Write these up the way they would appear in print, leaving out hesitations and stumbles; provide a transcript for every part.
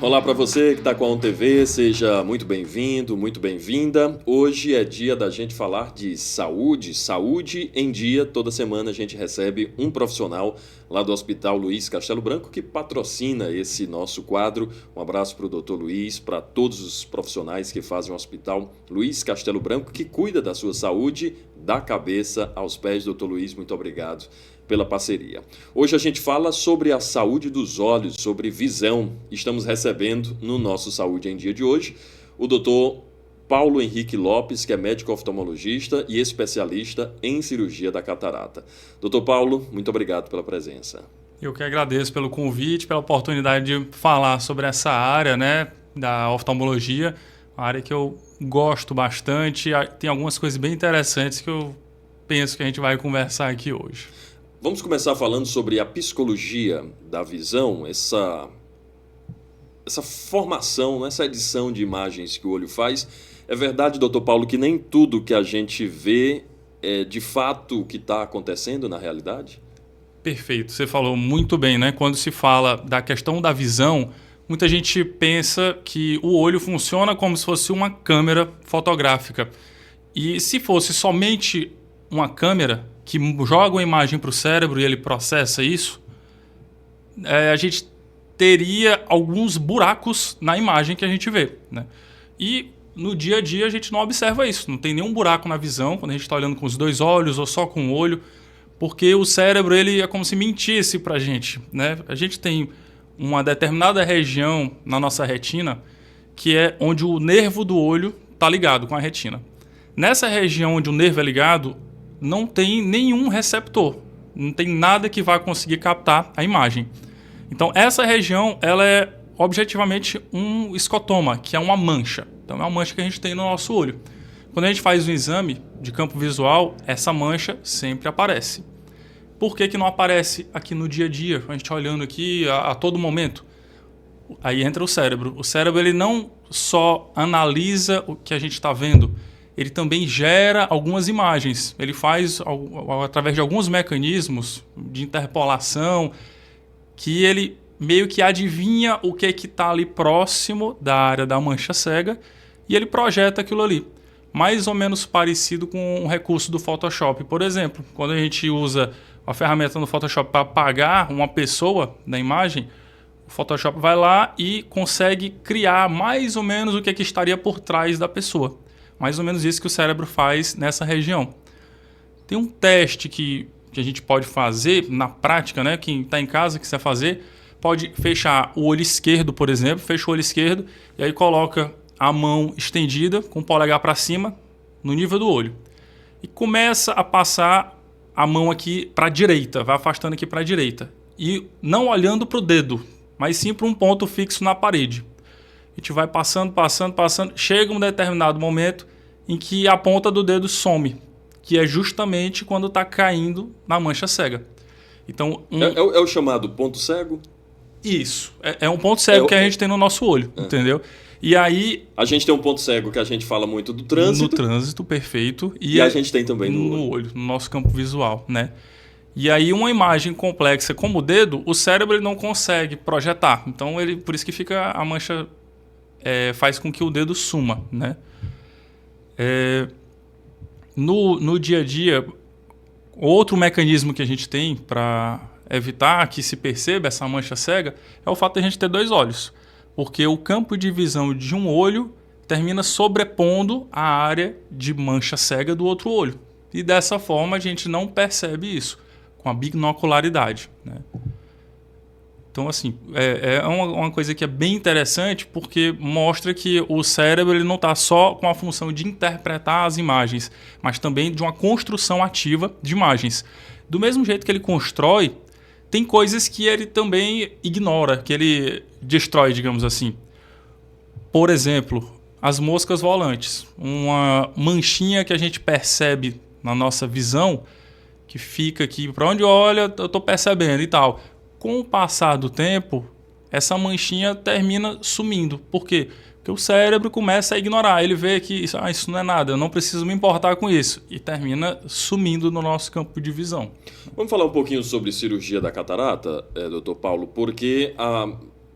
Olá para você que está com a ONTV, seja muito bem-vindo, muito bem-vinda. Hoje é dia da gente falar de saúde em dia. Toda semana a gente recebe um profissional lá do Hospital Luiz Castelo Branco que patrocina esse nosso quadro. Um abraço para o Dr. Luiz, para todos os profissionais que fazem o Hospital Luiz Castelo Branco, que cuida da sua saúde, da cabeça aos pés. Dr. Luiz, muito obrigado pela parceria. Hoje a gente fala sobre a saúde dos olhos, sobre visão. Estamos recebendo no nosso Saúde em Dia de hoje o Dr. Paulo Henrique Lopes, que é médico oftalmologista e especialista em cirurgia da catarata. Dr. Paulo, muito obrigado pela presença. Eu que agradeço pelo convite, pela oportunidade de falar sobre essa área, da oftalmologia, uma área que eu gosto bastante. Tem algumas coisas bem interessantes que eu penso que a gente vai conversar aqui hoje. Vamos começar falando sobre a psicologia da visão, essa formação, essa edição de imagens que o olho faz. É verdade, doutor Paulo, que nem tudo que a gente vê é de fato o que está acontecendo na realidade? Perfeito, você falou muito bem, né? Quando se fala da questão da visão, muita gente pensa que o olho funciona como se fosse uma câmera fotográfica. E se fosse somente uma câmera que joga uma imagem para o cérebro e ele processa isso, a gente teria alguns buracos na imagem que a gente vê, né? E no dia a dia a gente não observa isso, não tem nenhum buraco na visão quando a gente está olhando com os dois olhos ou só com o olho, porque o cérebro ele é como se mentisse para a gente, né? A gente tem uma determinada região na nossa retina que é onde o nervo do olho está ligado com a retina. Nessa região onde o nervo é ligado, não tem nenhum receptor, não tem nada que vá conseguir captar a imagem. Então essa região ela é objetivamente um escotoma, que é uma mancha. Então é uma mancha que a gente tem no nosso olho. Quando a gente faz um exame de campo visual, essa mancha sempre aparece. Por que não aparece aqui no dia a dia? A gente está olhando aqui a todo momento. Aí entra o cérebro. O cérebro ele não só analisa o que a gente está vendo, ele também gera algumas imagens. Ele faz, através de alguns mecanismos de interpolação, que ele meio que adivinha o que está ali próximo da área da mancha cega e ele projeta aquilo ali. Mais ou menos parecido com um recurso do Photoshop. Por exemplo, quando a gente usa a ferramenta no Photoshop para apagar uma pessoa da imagem, o Photoshop vai lá e consegue criar mais ou menos o que estaria por trás da pessoa. Mais ou menos isso que o cérebro faz nessa região. Tem um teste que a gente pode fazer na prática, né? Quem está em casa, quiser fazer, pode fechar o olho esquerdo, por exemplo, fecha o olho esquerdo e aí coloca a mão estendida com o polegar para cima no nível do olho. E começa a passar a mão aqui para a direita, vai afastando aqui para a direita. E não olhando para o dedo, mas sim para um ponto fixo na parede. A gente vai passando, chega um determinado momento em que a ponta do dedo some, que é justamente quando está caindo na mancha cega. Então, é o chamado ponto cego? Isso, é um ponto cego que a gente tem no nosso olho, entendeu? E aí... A gente tem um ponto cego que a gente fala muito do trânsito. No trânsito, perfeito. E a gente tem também no olho, no nosso campo visual, né? E aí uma imagem complexa como o dedo, o cérebro ele não consegue projetar. Então, por isso que fica a mancha... faz com que o dedo suma, né? No dia a dia, outro mecanismo que a gente tem para evitar que se perceba essa mancha cega é o fato de a gente ter dois olhos, porque o campo de visão de um olho termina sobrepondo a área de mancha cega do outro olho. E dessa forma a gente não percebe isso, com a binocularidade, né? Então, assim, é uma coisa que é bem interessante porque mostra que o cérebro ele não está só com a função de interpretar as imagens, mas também de uma construção ativa de imagens. Do mesmo jeito que ele constrói, tem coisas que ele também ignora, que ele destrói, digamos assim. Por exemplo, as moscas volantes. Uma manchinha que a gente percebe na nossa visão, que fica aqui, para onde olha, eu estou percebendo e tal. Com o passar do tempo, essa manchinha termina sumindo. Por quê? Porque o cérebro começa a ignorar. Ele vê que isso não é nada, eu não preciso me importar com isso. E termina sumindo no nosso campo de visão. Vamos falar um pouquinho sobre cirurgia da catarata, doutor Paulo, porque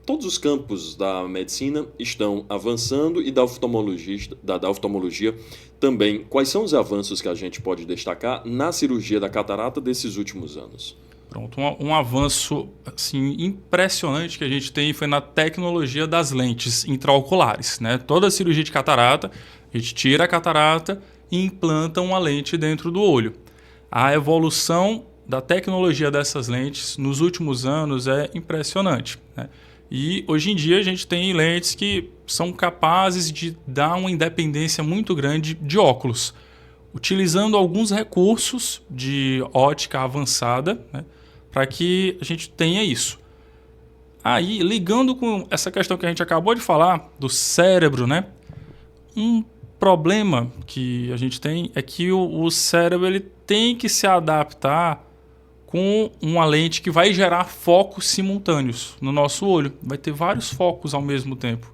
todos os campos da medicina estão avançando e da oftalmologia também. Quais são os avanços que a gente pode destacar na cirurgia da catarata desses últimos anos? Pronto, um avanço assim, impressionante que a gente tem foi na tecnologia das lentes intraoculares, né? Toda a cirurgia de catarata, a gente tira a catarata e implanta uma lente dentro do olho. A evolução da tecnologia dessas lentes nos últimos anos é impressionante, né? E hoje em dia a gente tem lentes que são capazes de dar uma independência muito grande de óculos, utilizando alguns recursos de ótica avançada, né, para que a gente tenha isso. Aí, ligando com essa questão que a gente acabou de falar, do cérebro, né, um problema que a gente tem é que o cérebro ele tem que se adaptar com uma lente que vai gerar focos simultâneos no nosso olho. Vai ter vários focos ao mesmo tempo.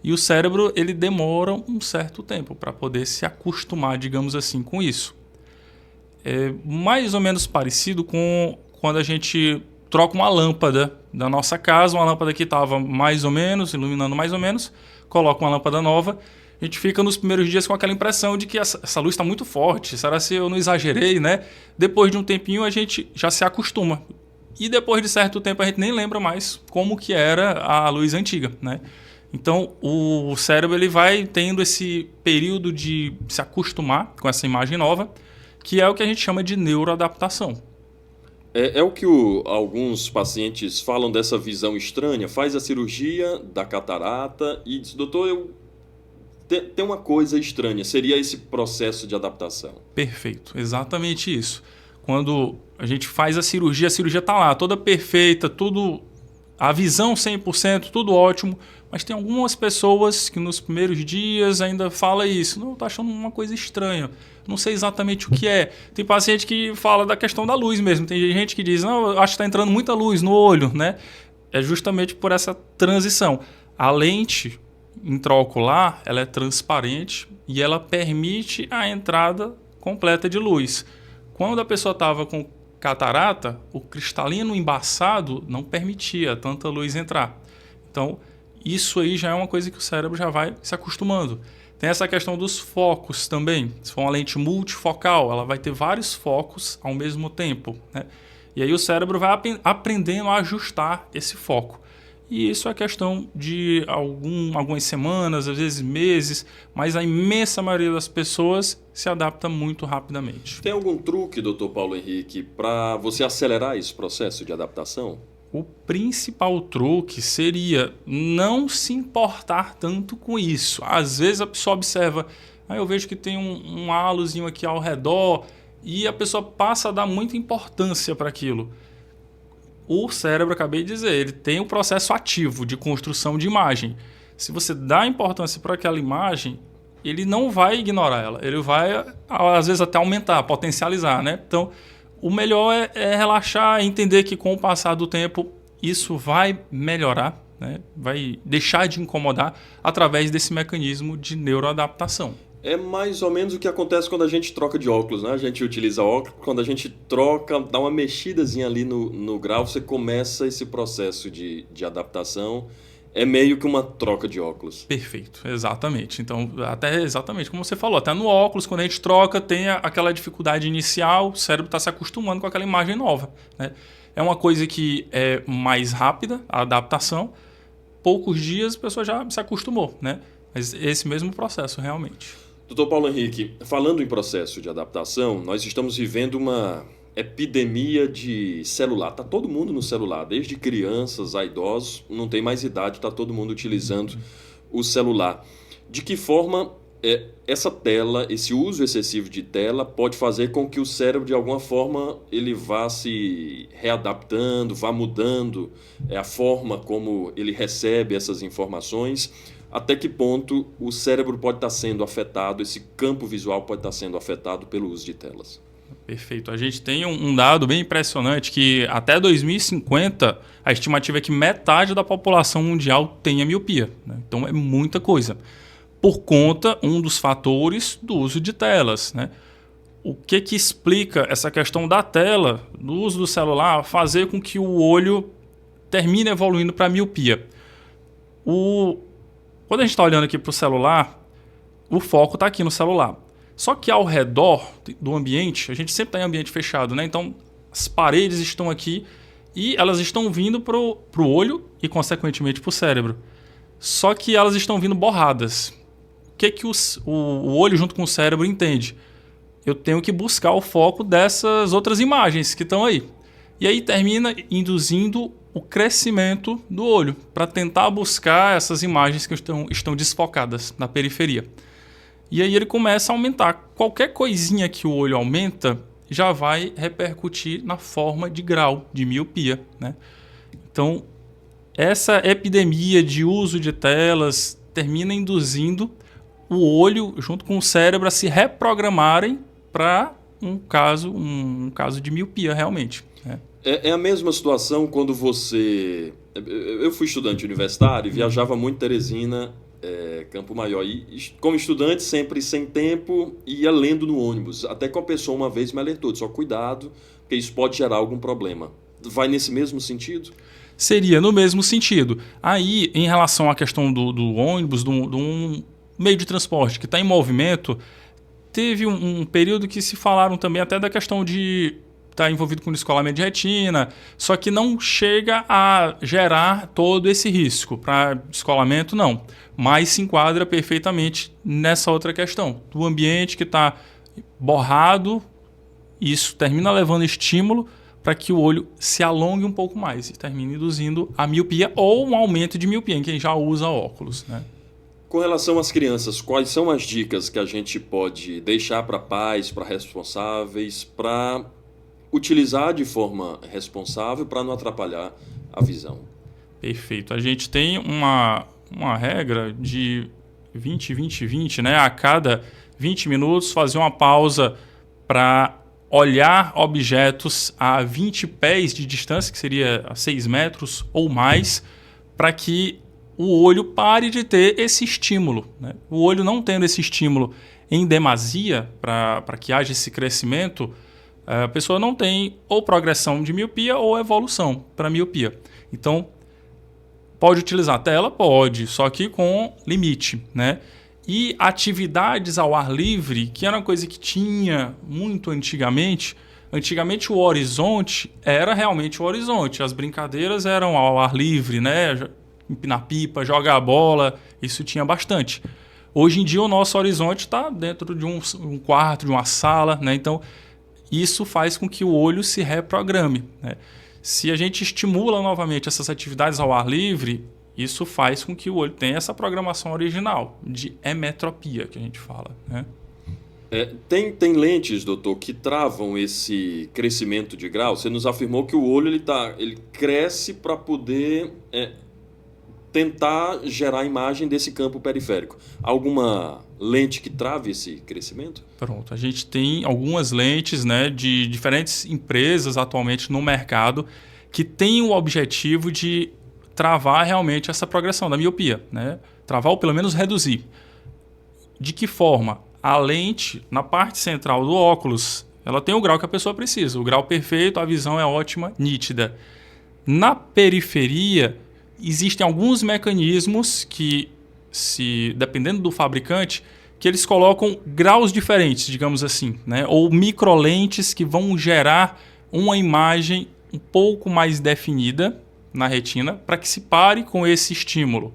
E o cérebro ele demora um certo tempo para poder se acostumar, digamos assim, com isso. É mais ou menos parecido com quando a gente troca uma lâmpada da nossa casa, uma lâmpada que estava mais ou menos, iluminando mais ou menos, coloca uma lâmpada nova. A gente fica nos primeiros dias com aquela impressão de que essa luz está muito forte. Será se eu não exagerei, né? Depois de um tempinho a gente já se acostuma. E depois de certo tempo a gente nem lembra mais como que era a luz antiga, né? Então o cérebro ele vai tendo esse período de se acostumar com essa imagem nova, que é o que a gente chama de neuroadaptação. É o que alguns pacientes falam dessa visão estranha. Faz a cirurgia da catarata e diz, doutor, tem uma coisa estranha, seria esse processo de adaptação. Perfeito, exatamente isso. Quando a gente faz a cirurgia está lá, toda perfeita, tudo, a visão 100%, tudo ótimo, mas tem algumas pessoas que nos primeiros dias ainda fala isso, não, estou achando uma coisa estranha, não sei exatamente o que é. Tem paciente que fala da questão da luz mesmo, tem gente que diz, não, eu acho que está entrando muita luz no olho, né? É justamente por essa transição. A lente intraocular ela é transparente e ela permite a entrada completa de luz. Quando a pessoa estava com catarata, o cristalino embaçado não permitia tanta luz entrar. Então, isso aí já é uma coisa que o cérebro já vai se acostumando. Tem essa questão dos focos também. Se for uma lente multifocal, ela vai ter vários focos ao mesmo tempo, né? E aí o cérebro vai aprendendo a ajustar esse foco. E isso é questão de algumas semanas, às vezes meses, mas a imensa maioria das pessoas se adapta muito rapidamente. Tem algum truque, Dr. Paulo Henrique, para você acelerar esse processo de adaptação? O principal truque seria não se importar tanto com isso. Às vezes a pessoa observa, eu vejo que tem um halozinho aqui ao redor e a pessoa passa a dar muita importância para aquilo. O cérebro, acabei de dizer, ele tem um processo ativo de construção de imagem. Se você dá importância para aquela imagem, ele não vai ignorar ela. Ele vai, às vezes, até aumentar, potencializar, né? Então, o melhor é relaxar, entender que com o passar do tempo, isso vai melhorar, né? Vai deixar de incomodar através desse mecanismo de neuroadaptação. É mais ou menos o que acontece quando a gente troca de óculos, né? A gente utiliza óculos, quando a gente troca, dá uma mexidazinha ali no grau, você começa esse processo de adaptação. É meio que uma troca de óculos. Perfeito, exatamente. Então, até exatamente como você falou, até no óculos, quando a gente troca, tem aquela dificuldade inicial, o cérebro está se acostumando com aquela imagem nova, né? É uma coisa que é mais rápida, a adaptação. Poucos dias a pessoa já se acostumou, né? Mas esse mesmo processo, realmente. Dr. Paulo Henrique, falando em processo de adaptação, nós estamos vivendo uma epidemia de celular. Está todo mundo no celular, desde crianças a idosos, não tem mais idade, está todo mundo utilizando o celular. De que forma essa tela, esse uso excessivo de tela pode fazer com que o cérebro, de alguma forma, ele vá se readaptando, vá mudando a forma como ele recebe essas informações? Até que ponto o cérebro pode estar sendo afetado, esse campo visual pode estar sendo afetado pelo uso de telas? Perfeito. A gente tem um dado bem impressionante que até 2050 a estimativa é que metade da população mundial tenha miopia, né? Então é muita coisa. Por conta, um dos fatores do uso de telas, né? O que explica essa questão da tela, do uso do celular, fazer com que o olho termine evoluindo para a miopia? Quando a gente está olhando aqui para o celular, o foco está aqui no celular. Só que ao redor do ambiente, a gente sempre está em ambiente fechado, né? Então, as paredes estão aqui e elas estão vindo para o olho e, consequentemente, para o cérebro. Só que elas estão vindo borradas. O que o olho junto com o cérebro entende? Eu tenho que buscar o foco dessas outras imagens que estão aí. E aí termina induzindo o crescimento do olho para tentar buscar essas imagens que estão desfocadas na periferia. E aí ele começa a aumentar. Qualquer coisinha que o olho aumenta já vai repercutir na forma de grau de miopia, né? Então, essa epidemia de uso de telas termina induzindo o olho junto com o cérebro a se reprogramarem para um caso de miopia realmente, né? É a mesma situação quando você... Eu fui estudante universitário e viajava muito Teresina, Campo Maior. E como estudante, sempre sem tempo, ia lendo no ônibus. Até que uma pessoa uma vez me alertou, só cuidado, porque isso pode gerar algum problema. Vai nesse mesmo sentido? Seria no mesmo sentido. Aí, em relação à questão do ônibus, de um meio de transporte que está em movimento, teve um período que se falaram também até da questão de estar envolvido com descolamento de retina, só que não chega a gerar todo esse risco. Para descolamento, não. Mas se enquadra perfeitamente nessa outra questão. Do ambiente que está borrado, isso termina levando estímulo para que o olho se alongue um pouco mais e termine induzindo a miopia ou um aumento de miopia em quem já usa óculos, né? Com relação às crianças, quais são as dicas que a gente pode deixar para pais, para responsáveis, para utilizar de forma responsável para não atrapalhar a visão? Perfeito. A gente tem uma regra de 20, né? A cada 20 minutos fazer uma pausa para olhar objetos a 20 pés de distância, que seria a 6 metros ou mais, para que o olho pare de ter esse estímulo, né? O olho não tendo esse estímulo em demasia para que haja esse crescimento, a pessoa não tem ou progressão de miopia ou evolução para miopia. Então, pode utilizar a tela? Pode, só que com limite, né? E atividades ao ar livre, que era uma coisa que tinha muito antigamente. Antigamente o horizonte era realmente o horizonte. As brincadeiras eram ao ar livre, né? Empinar pipa, jogar bola, isso tinha bastante. Hoje em dia o nosso horizonte está dentro de um quarto, de uma sala, né? Então isso faz com que o olho se reprograme, né? Se a gente estimula novamente essas atividades ao ar livre, isso faz com que o olho tenha essa programação original de emetropia, que a gente fala, né? Tem lentes, doutor, que travam esse crescimento de grau? Você nos afirmou que o olho ele cresce para poder tentar gerar a imagem desse campo periférico. Alguma lente que trave esse crescimento? Pronto, a gente tem algumas lentes, né, de diferentes empresas atualmente no mercado que têm o objetivo de travar realmente essa progressão da miopia, né? Travar ou pelo menos reduzir. De que forma? A lente, na parte central do óculos, ela tem o grau que a pessoa precisa. O grau perfeito, a visão é ótima, nítida. Na periferia, existem alguns mecanismos que, dependendo do fabricante, que eles colocam graus diferentes, digamos assim, né? Ou microlentes que vão gerar uma imagem um pouco mais definida na retina para que se pare com esse estímulo.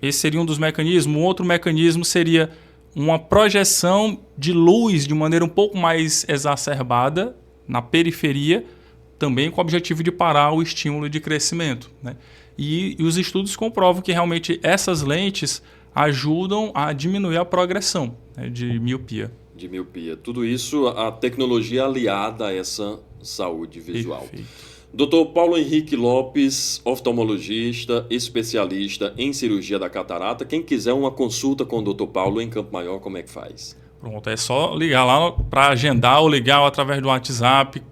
Esse seria um dos mecanismos. Um outro mecanismo seria uma projeção de luz de maneira um pouco mais exacerbada na periferia, também com o objetivo de parar o estímulo de crescimento, né? E os estudos comprovam que realmente essas lentes ajudam a diminuir a progressão, né, de miopia. De miopia. Tudo isso, a tecnologia aliada a essa saúde visual. Perfeito. Dr. Paulo Henrique Lopes, oftalmologista, especialista em cirurgia da catarata. Quem quiser uma consulta com o Dr. Paulo em Campo Maior, como é que faz? Pronto, é só ligar lá para agendar ou ligar através do WhatsApp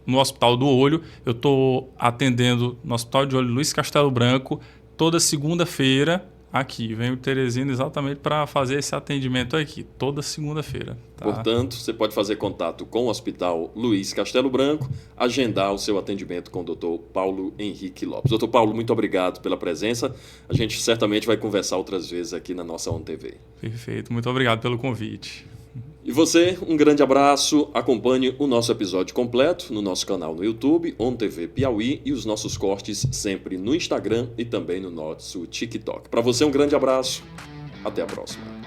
no Hospital do Olho. Eu estou atendendo no Hospital de Olho Luiz Castelo Branco toda segunda-feira, aqui. Venho de Teresina exatamente para fazer esse atendimento aqui, toda segunda-feira. Tá? Portanto, você pode fazer contato com o Hospital Luiz Castelo Branco, agendar o seu atendimento com o Dr. Paulo Henrique Lopes. Dr. Paulo, muito obrigado pela presença. A gente certamente vai conversar outras vezes aqui na nossa ON TV. Perfeito, muito obrigado pelo convite. E você, um grande abraço. Acompanhe o nosso episódio completo no nosso canal no YouTube, ON TV Piauí, e os nossos cortes sempre no Instagram e também no nosso TikTok. Para você, um grande abraço. Até a próxima.